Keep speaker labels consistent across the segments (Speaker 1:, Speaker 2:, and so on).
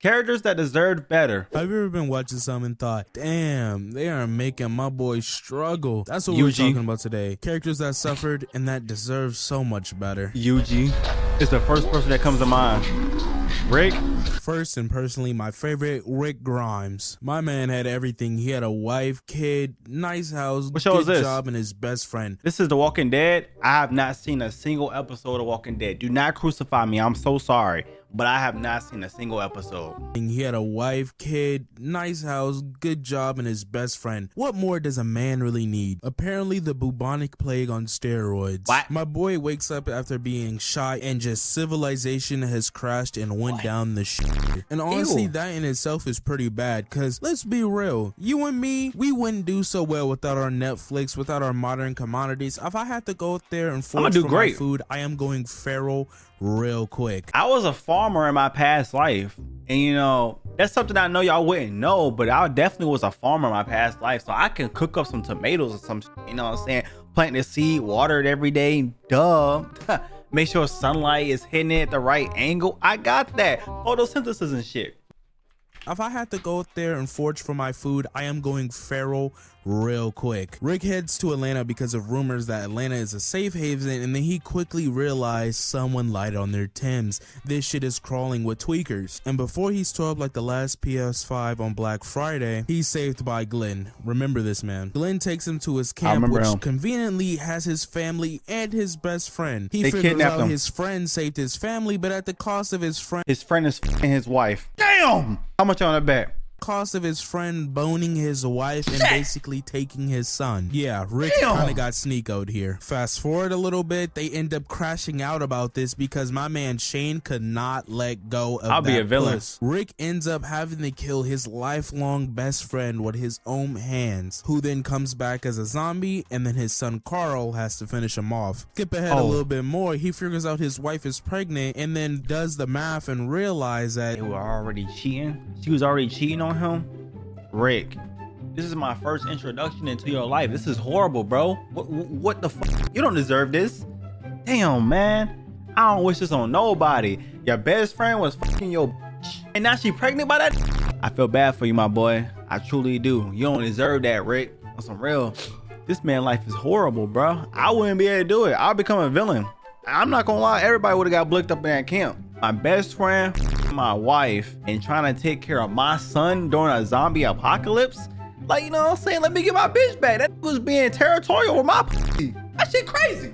Speaker 1: Characters that deserved better.
Speaker 2: Have you ever been watching something and thought, damn, they are making my boy struggle? That's what
Speaker 1: Yuji.
Speaker 2: we're talking about today. Characters that suffered and that deserve so much better.
Speaker 1: Yuji is the first person that comes to mind. Rick?
Speaker 2: First and personally, my favorite, Rick Grimes. My man had everything. He had a wife, kid, nice house,
Speaker 1: What show is
Speaker 2: good
Speaker 1: this?
Speaker 2: job, and his best friend.
Speaker 1: This is The Walking Dead. I have not seen a single episode of Walking Dead. Do not crucify me. I'm so sorry, but I have not seen a single episode.
Speaker 2: He had a wife, kid, nice house, good job, and his best friend. What more does a man really need? Apparently the bubonic plague on steroids.
Speaker 1: What?
Speaker 2: My boy wakes up after being shot and just civilization has crashed and went down the shit. And honestly,
Speaker 1: Ew.
Speaker 2: that in itself is pretty bad, cause let's be real, you and me, we wouldn't do so well without our Netflix, without our modern commodities. If I had to go out there and forage
Speaker 1: do
Speaker 2: for
Speaker 1: great.
Speaker 2: my food, I am going feral real quick.
Speaker 1: I was a farmer in my past life, and you know, that's something I know y'all wouldn't know, but I definitely was a farmer in my past life, so I can cook up some tomatoes or some shit, you know what I'm saying? Plant the seed, water it every day, duh. Make sure sunlight is hitting it at the right angle. I got that. Photosynthesis and shit.
Speaker 2: If I had to go out there and forage for my food, I am going feral real quick. Rick heads to Atlanta because of rumors that Atlanta is a safe haven, and then he quickly realized someone lied on their Timbs. This shit is crawling with tweakers. And before he's 12 like the last PS5 on Black Friday, he's saved by Glenn. Remember this man. Glenn takes him to his camp,
Speaker 1: remember
Speaker 2: which
Speaker 1: him.
Speaker 2: conveniently has his family and his best friend. He
Speaker 1: They
Speaker 2: figures
Speaker 1: kidnapped
Speaker 2: out
Speaker 1: him.
Speaker 2: his friend saved his family, but at the cost of his friend
Speaker 1: His friend is f***ing his wife. Damn! How much on that bet?
Speaker 2: cost of his friend boning his wife and basically taking his son. Yeah, Rick
Speaker 1: Damn.
Speaker 2: kind of got sneakoed here. Fast forward a little bit, they end up crashing out about this because my man Shane could not let go of
Speaker 1: I'll
Speaker 2: that
Speaker 1: be a villain.
Speaker 2: puss. Rick ends up having to kill his lifelong best friend with his own hands, who then comes back as a zombie, and then his son Carl has to finish him off. Skip ahead a little bit more, he figures out his wife is pregnant and then does the math and realize that
Speaker 1: They were already cheating. She was already cheating on him. Rick, this is my first introduction into your life. This is horrible, bro. What the fuck? You don't deserve this. Damn, man. I don't wish this on nobody. Your best friend was fucking your bitch, and now she pregnant by that. I feel bad for you, my boy. I truly do. You don't deserve that, Rick. On some real. This man life is horrible, bro. I wouldn't be able to do it. I'll become a villain. I'm not gonna lie, everybody would have got blicked up in that camp. My best friend, my wife, and trying to take care of my son during a zombie apocalypse. Like, you know what I'm saying? Let me get my bitch back. That was being territorial with my pussy. That shit crazy.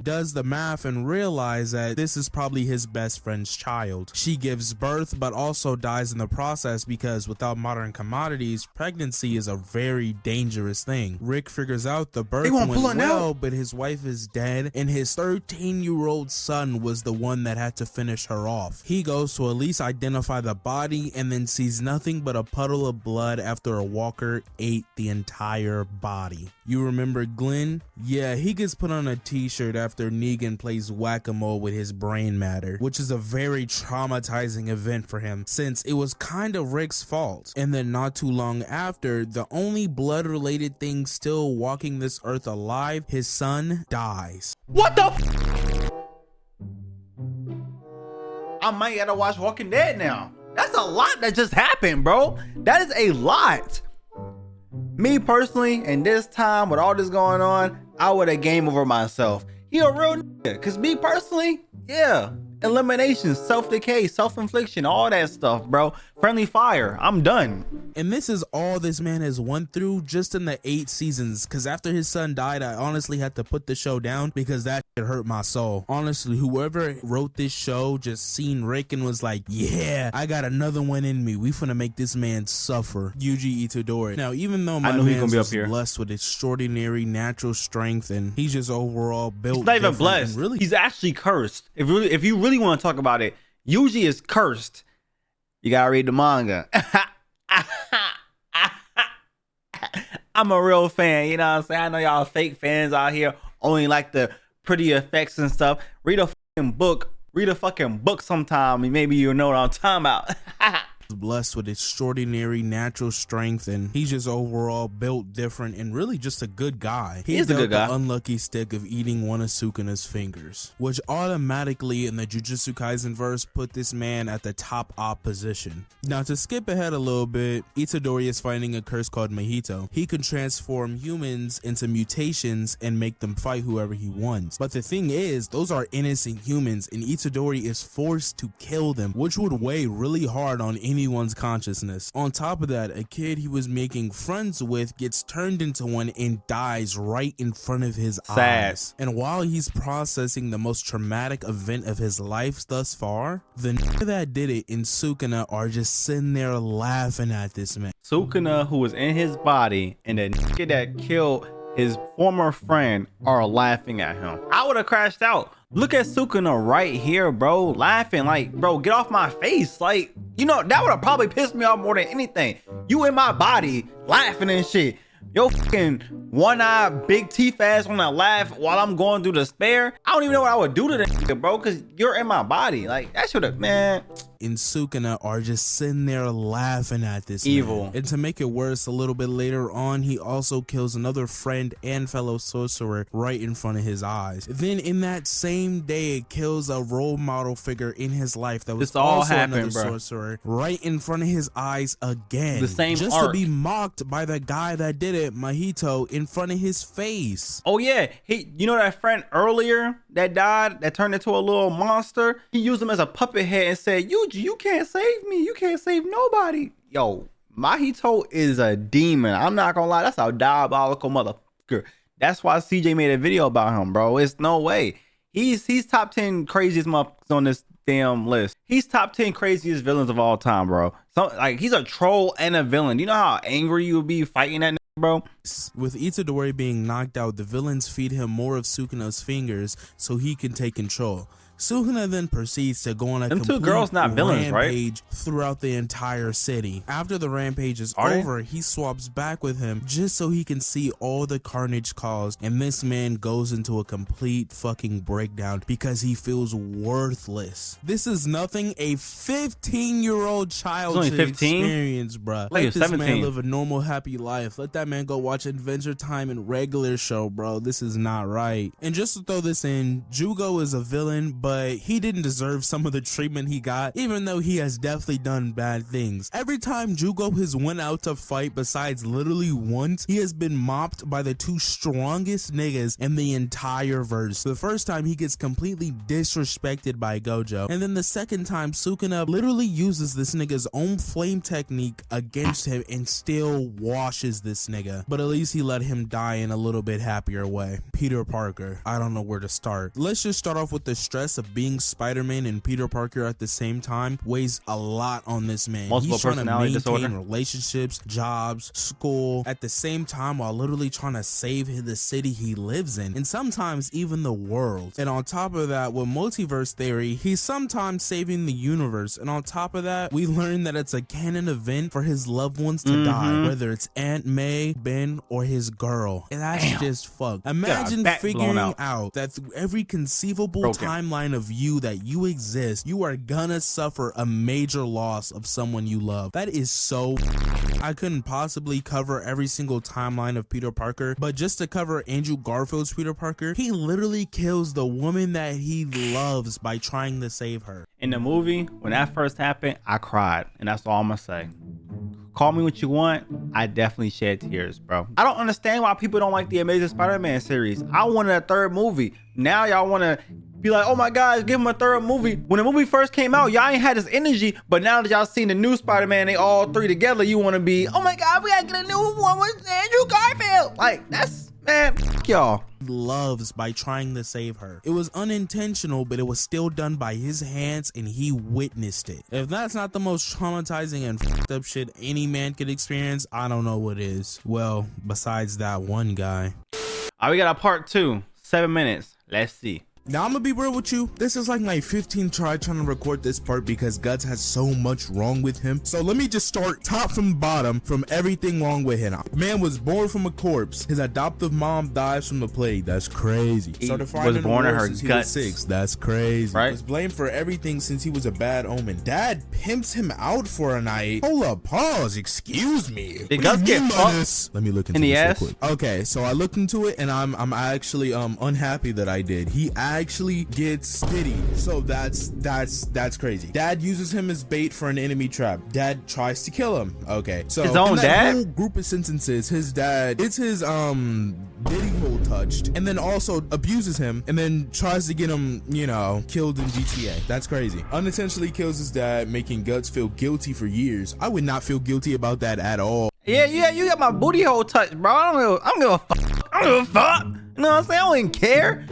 Speaker 2: does the math and realize that this is probably his best friend's child. She gives birth but also dies in the process because without modern commodities, pregnancy is a very dangerous thing. Rick figures out the birth went well, but his wife is dead and his 13-year-old son was the one that had to finish her off. He goes to at least identify the body and then sees nothing but a puddle of blood after a walker ate the entire body. You remember Glenn? Yeah, he gets put on a t-shirt after Negan plays whack-a-mole with his brain matter, which is a very traumatizing event for him since it was kind of Rick's fault. And then not too long after, the only blood-related thing still walking this earth alive, his son, dies.
Speaker 1: What the f? I might gotta watch Walking Dead now. That's a lot that just happened, bro. That is a lot. Me personally, in this time with all this going on, I would have game over myself. He a real nigga. Cause me personally, yeah. Elimination, self-decay, self-infliction, all that stuff, bro. Friendly fire, I'm done.
Speaker 2: And this is all this man has went through just in the 8 seasons, because after his son died, I honestly had to put the show down because that shit hurt my soul. Honestly, whoever wrote this show just seen Rick and was like, yeah, I got another one in me. We finna make this man suffer. Yuji Toor. Now, even though my man was blessed with extraordinary natural strength and he's just overall built,
Speaker 1: he's not even blessed. Really, he's actually cursed. If you really want to talk about it, Yuji is cursed. You gotta read the manga. I'm a real fan, you know what I'm saying? I know y'all fake fans out here only like the pretty effects and stuff. Read a fucking book. Read a fucking book sometime and maybe you'll know what I'm talking about.
Speaker 2: blessed with extraordinary natural strength, and he's just overall built different and really just a good guy.
Speaker 1: He is a good guy.
Speaker 2: The unlucky stick of eating one of Sukuna's fingers, which automatically in the Jujutsu Kaisen verse put this man at the top op position. Now to skip ahead a little bit, Itadori is finding a curse called Mahito. He can transform humans into mutations and make them fight whoever he wants. But the thing is, those are innocent humans and Itadori is forced to kill them, which would weigh really hard on anyone's consciousness. On top of that, a kid he was making friends with gets turned into one and dies right in front of his eyes. And while he's processing the most traumatic event of his life thus far, the nigga that did it and Sukuna are just sitting there laughing at this man.
Speaker 1: Sukuna, who was in his body, and the nigga that killed his former friend are laughing at him. I would have crashed out. Look at Sukuna right here, bro, laughing like, bro, get off my face. Like, you know, that would have probably pissed me off more than anything. You in my body laughing and shit. Yo, fucking one-eye, big teeth ass on that laugh while I'm going through despair. I don't even know what I would do to that nigga, bro, because you're in my body. Like, that should have, man.
Speaker 2: And Sukuna are just sitting there laughing at this
Speaker 1: evil
Speaker 2: man. And to make it worse, a little bit later on, he also kills another friend and fellow sorcerer right in front of his eyes. Then in that same day, it kills a role model figure in his life that was also another sorcerer right in front of his eyes again.
Speaker 1: The same
Speaker 2: just
Speaker 1: arc.
Speaker 2: To be mocked by the guy that did it, Mahito, in front of his face.
Speaker 1: Oh yeah, you know that friend earlier that died, that turned into a little monster? He used him as a puppet head and said, Yuji, you can't save me. You can't save nobody. Yo, Mahito is a demon. I'm not gonna lie. That's a diabolical motherfucker. That's why CJ made a video about him, bro. It's no way. He's top 10 craziest motherfuckers on this damn list. He's top 10 craziest villains of all time, bro. So like, he's a troll and a villain. You know how angry you would be fighting that nigga, bro?
Speaker 2: With Itadori being knocked out, the villains feed him more of Sukuna's fingers so he can take control. Sukuna then proceeds to go on a complete rampage throughout the entire city. After the rampage is over, he swaps back with him just so he can see all the carnage caused, and this man goes into a complete fucking breakdown because he feels worthless. This is nothing a 15-year-old child should experience, bruh. Let this man live a normal, happy life. Let that man go watch Adventure Time and regular show, bro. This is not right. And just to throw this in, Jugo is a villain, but he didn't deserve some of the treatment he got, even though he has definitely done bad things. Every time Jugo has went out to fight, besides literally once, he has been mopped by the two strongest niggas in the entire verse. The first time he gets completely disrespected by Gojo, and then the second time Sukuna literally uses this nigga's own flame technique against him and still washes this nigga. But at least he let him die in a little bit happier way. Peter Parker, I don't know where to start. Let's just start off with the stress of being Spider-Man and Peter Parker at the same time weighs a lot on this man.
Speaker 1: Multiple
Speaker 2: He's trying to maintain
Speaker 1: disorder,
Speaker 2: relationships, jobs, school at the same time while literally trying to save the city he lives in, and sometimes even the world. And on top of that, with multiverse theory, he's sometimes saving the universe. And on top of that, we learn that it's a canon event for his loved ones to die, whether it's Aunt May, Ben, or his girl. And that's just fucked. Imagine figuring out that through every conceivable timeline of you that you exist, you are gonna suffer a major loss of someone you love. That is so I couldn't possibly cover every single timeline of Peter Parker, but just to cover Andrew Garfield's Peter Parker, he literally kills the woman that he loves by trying to save her.
Speaker 1: In the movie, when that first happened, I cried, and that's all I'm gonna say. Call me what you want, I definitely shed tears, bro. I don't understand why people don't like the Amazing Spider-Man series. I wanted a third movie. Now y'all want to be like, oh my God, give him a third movie. When the movie first came out, y'all ain't had this energy, but now that y'all seen the new Spider-Man, they all three together, you want to be, oh my God, we gotta get a new one with Andrew Garfield. Like, that's, man, fuck y'all.
Speaker 2: Loves by trying to save her. It was unintentional, but it was still done by his hands and he witnessed it. If that's not the most traumatizing and fucked up shit any man could experience, I don't know what is. Well, besides that one guy.
Speaker 1: All right, we got a part 2, 7 minutes. Let's see.
Speaker 2: Now, I'm gonna be real with you. This is like my 15th try trying to record this part because Guts has so much wrong with him. So let me just start top from bottom from everything wrong with him. Man was born from a corpse. His adoptive mom dies from the plague. That's crazy.
Speaker 1: He
Speaker 2: Started
Speaker 1: was
Speaker 2: fighting
Speaker 1: born in her
Speaker 2: since
Speaker 1: guts.
Speaker 2: he was 6. That's crazy.
Speaker 1: Right?
Speaker 2: Was blamed for everything since he was a bad omen. Dad pimps him out for a night. Hold up, pause. Excuse me.
Speaker 1: Did Guts get fucked
Speaker 2: Let me look into
Speaker 1: in the
Speaker 2: this
Speaker 1: ass?
Speaker 2: real quick. Okay, so I looked into it and I'm actually unhappy that I did. He actually gets pitied. So that's crazy. Dad uses him as bait for an enemy trap. Dad tries to kill him. Okay, so
Speaker 1: His own
Speaker 2: in that
Speaker 1: dad?
Speaker 2: whole group of sentences, his dad gets his diddy hole touched and then also abuses him and then tries to get him, you know, killed in GTA. That's crazy. Unintentionally kills his dad, making Guts feel guilty for years. I would not feel guilty about that at all.
Speaker 1: Yeah, you got my booty hole touched, bro. I don't give a fuck. I don't give a fuck. You know what I'm saying? I don't even care.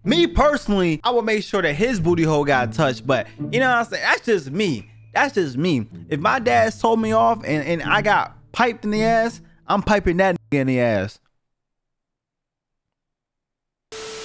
Speaker 1: Me personally, I would make sure that his booty hole got touched, but you know what I'm saying? That's just me. That's just me. If my dad told me off and I got piped in the ass, I'm piping that nigga in the ass.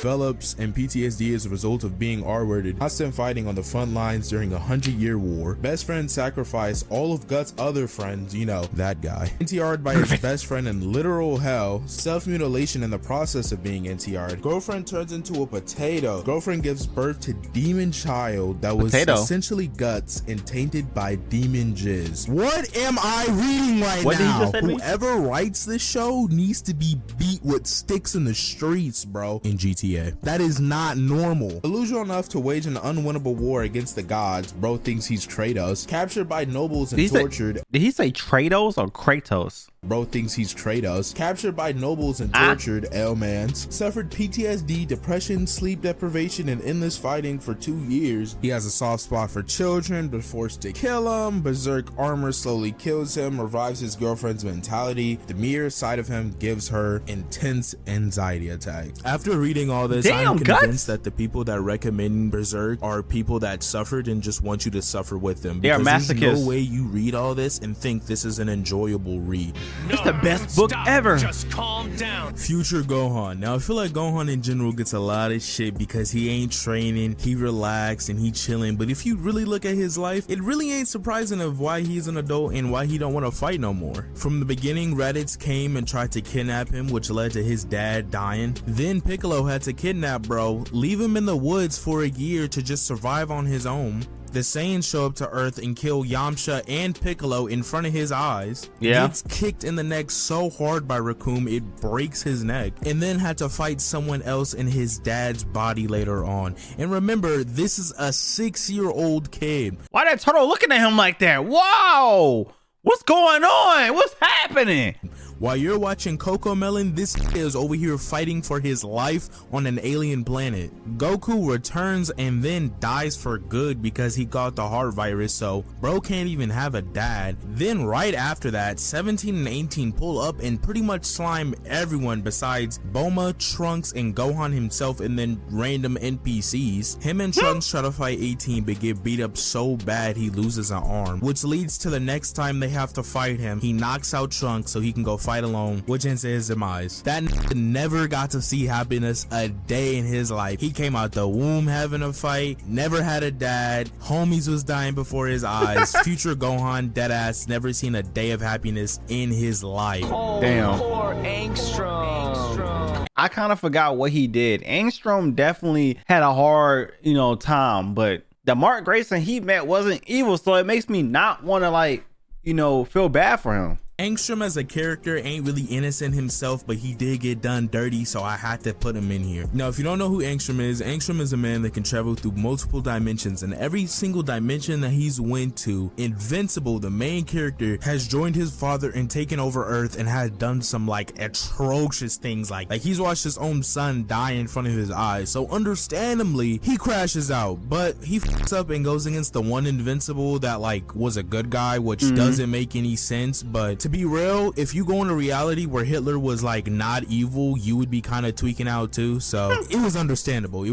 Speaker 2: Develops and PTSD as a result of being R-worded, constant fighting on the front lines during a 100-year war. Best friend sacrificed all of Guts' other friends, you know, that guy. NTR'd by his best friend in literal hell, self-mutilation in the process of being NTR'd. Girlfriend turns into a potato. Girlfriend gives birth to demon child that was essentially Guts and tainted by demon jizz. What am I reading right
Speaker 1: What
Speaker 2: now?
Speaker 1: did you just say to me?
Speaker 2: Whoever writes this show needs to be beat with sticks in the streets, bro, in GTA. That is not normal. Delusional enough to wage an unwinnable war against the gods. Bro thinks he's Kratos. Captured by nobles and tortured.
Speaker 1: Did he say Kratos or Kratos?
Speaker 2: Bro thinks he's Kratos. Captured by nobles and tortured, L-mans. Suffered PTSD, depression, sleep deprivation, and endless fighting for 2 years. He has a soft spot for children, but forced to kill him. Berserk armor slowly kills him, revives his girlfriend's mentality. The mere sight of him gives her intense anxiety attacks. After reading all this, I'm convinced that the people that recommend Berserk are people that suffered and just want you to suffer with them.
Speaker 1: They are masochists.
Speaker 2: There's no way you read all this and think this is an enjoyable read.
Speaker 1: It's the best book ever.
Speaker 3: Just calm down.
Speaker 2: Future Gohan. Now I feel like Gohan in general gets a lot of shit because he ain't training, he relaxed and he chilling. But if you really look at his life, it really ain't surprising of why he's an adult and why he don't want to fight no more. From the beginning, Raditz came and tried to kidnap him, which led to his dad dying. Then Piccolo had to kidnap bro, leave him in the woods for a year to just survive on his own. The Saiyans show up to Earth and kill Yamcha and Piccolo in front of his eyes.
Speaker 1: Yeah.
Speaker 2: Gets kicked in the neck so hard by Raccoon it breaks his neck, and then had to fight someone else in his dad's body later on. And remember, this is a 6-year-old kid.
Speaker 1: Why that turtle looking at him like that? Whoa! What's going on? What's happening?
Speaker 2: While you're watching Coco Melon, this is over here fighting for his life on an alien planet. Goku returns and then dies for good because he got the heart virus, so bro can't even have a dad. Then right after that, 17 and 18 pull up and pretty much slime everyone besides Bulma, Trunks, and Gohan himself, and then random NPCs. Him and Trunks try to fight 18 but get beat up so bad he loses an arm, which leads to the next time they have to fight him, he knocks out Trunks so he can go fight alone, which ends in his demise. That never got to see happiness a day in his life. He came out the womb having a fight, never had a dad, homies was dying before his eyes. Future Gohan, deadass, never seen a day of happiness in his life.
Speaker 1: Damn.
Speaker 3: Poor Angstrom.
Speaker 1: I kind of forgot what he did. Angstrom definitely had a hard, time, but the Mark Grayson he met wasn't evil, so it makes me not want to feel bad for him.
Speaker 2: Angstrom as a character ain't really innocent himself, but he did get done dirty, so I had to put him in here. Now, if you don't know who Angstrom is a man that can travel through multiple dimensions, and every single dimension that he's went to, Invincible, the main character, has joined his father and taken over Earth and has done some atrocious things, like he's watched his own son die in front of his eyes, so understandably he crashes out, but he fucks up and goes against the one Invincible that was a good guy, which doesn't make any sense. But to be real, if you go into reality where Hitler was not evil, you would be kind of tweaking out too, so it was understandable.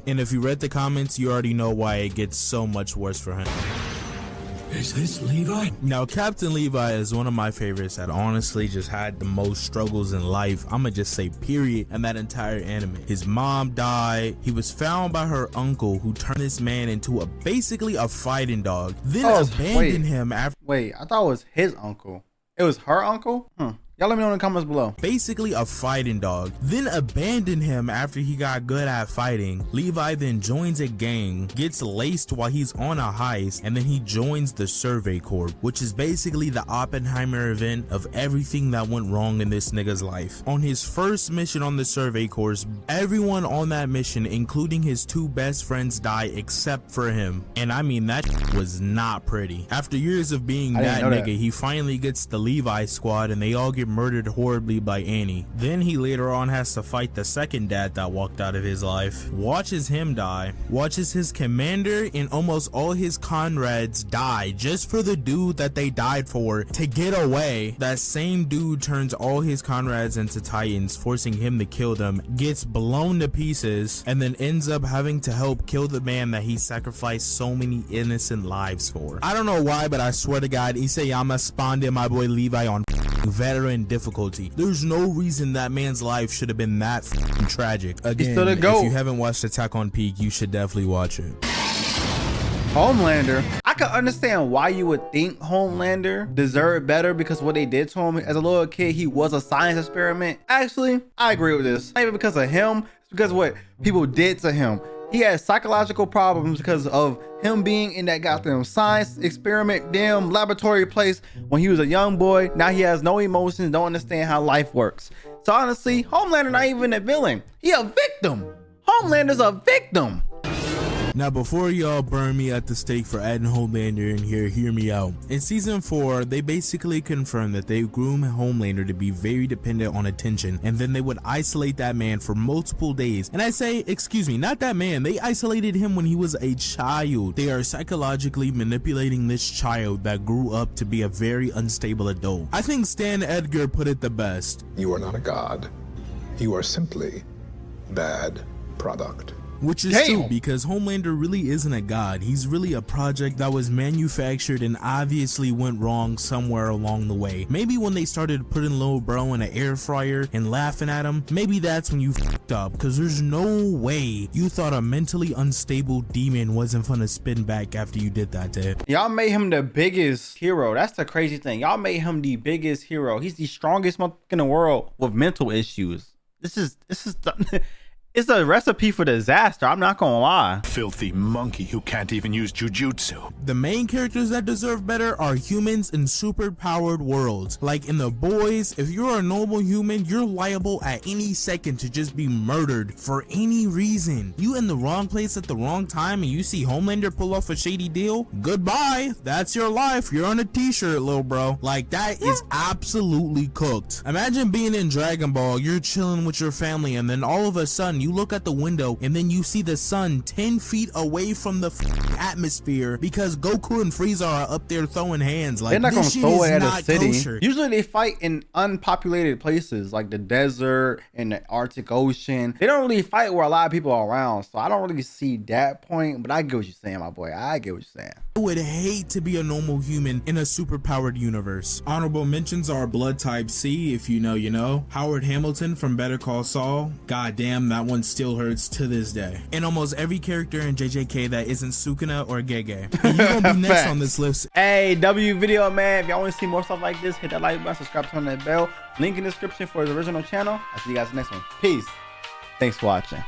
Speaker 2: And if you read the comments, you already know why it gets so much worse for him.
Speaker 4: Is this Levi?
Speaker 2: Now, Captain Levi is one of my favorites that honestly just had the most struggles in life. I'ma just say period in that entire anime. His mom died. He was found by her uncle who turned this man into basically a fighting dog. Then abandoned him after.
Speaker 1: Wait, I thought it was his uncle. It was her uncle? Y'all let me know in the comments below.
Speaker 2: Basically a fighting dog, then abandoned him after he got good at fighting. Levi then joins a gang, gets laced while he's on a heist, and then he joins the Survey Corps, which is basically the Oppenheimer event of everything that went wrong in this nigga's life. On his first mission on the Survey Corps, everyone on that mission, including his two best friends, die except for him. And I mean, that was not pretty. After years of being that nigga, he finally gets the Levi squad and they all get murdered horribly by Annie. Then he later on has to fight the second dad that walked out of his life, watches him die, watches his commander and almost all his comrades die just for the dude that they died for to get away. That same dude turns all his comrades into Titans, forcing him to kill them, gets blown to pieces, and then ends up having to help kill the man that he sacrificed so many innocent lives for. I don't know why, but I swear to God, Isayama spawned in my boy Levi on veteran difficulty. There's no reason that man's life should have been that tragic. Again, if you haven't watched Attack on Peak, you should definitely watch it.
Speaker 1: Homelander. I could understand why you would think Homelander deserved better because what they did to him as a little kid. He was a science experiment. Actually, I agree with this. Maybe because of him, it's because of what people did to him. He had psychological problems because of him being in that goddamn science experiment, damn laboratory place when he was a young boy. Now he has no emotions, don't understand how life works. So honestly, Homelander not even a villain. He a victim. Homelander's a victim.
Speaker 2: Now, before y'all burn me at the stake for adding Homelander in here, hear me out. In season 4, they basically confirmed that they groomed Homelander to be very dependent on attention, and then they would isolate that man for multiple days. And I say, excuse me, not that man. They isolated him when he was a child. They are psychologically manipulating this child that grew up to be a very unstable adult. I think Stan Edgar put it the best.
Speaker 5: You are not a god. You are simply bad product.
Speaker 2: Which is true, because Homelander really isn't a god. He's really a project that was manufactured and obviously went wrong somewhere along the way. Maybe when they started putting little bro in an air fryer and laughing at him, maybe that's when you fucked up, because there's no way you thought a mentally unstable demon wasn't gonna spin back after you did that to him.
Speaker 1: Y'all made him the biggest hero. That's the crazy thing. Y'all made him the biggest hero. He's the strongest motherfucker in the world with mental issues. This is it's a recipe for disaster. I'm not gonna lie.
Speaker 4: Filthy monkey who can't even use jujutsu.
Speaker 2: The main characters that deserve better are humans in super powered worlds. Like in The Boys, if you're a normal human, you're liable at any second to just be murdered for any reason. You in the wrong place at the wrong time and you see Homelander pull off a shady deal, goodbye. That's your life. You're on a t-shirt, little bro. Like, that is absolutely cooked. Imagine being in Dragon Ball, you're chilling with your family, and then all of a sudden you look at the window and then you see the sun 10 feet away from the atmosphere because Goku and Frieza are up there throwing hands. Like,
Speaker 1: they're not gonna throw it at a city.
Speaker 2: Kosher.
Speaker 1: Usually they fight in unpopulated places like the desert and the Arctic Ocean. They don't really fight where a lot of people are around, so I don't really see that point, but I get what you're saying, my boy. I get what you're saying.
Speaker 2: I would hate to be a normal human in a superpowered universe. Honorable mentions are Blood Type C, if you know, you know. Howard Hamilton from Better Call Saul. God damn, that one still hurts to this day. And almost every character in JJK that isn't Sukuna or Gege. And you're gonna be next on this list.
Speaker 1: Hey, W video, man. If y'all want to see more stuff like this, hit that like button, subscribe, turn that bell. Link in the description for his original channel. I'll see you guys next one. Peace. Thanks for watching.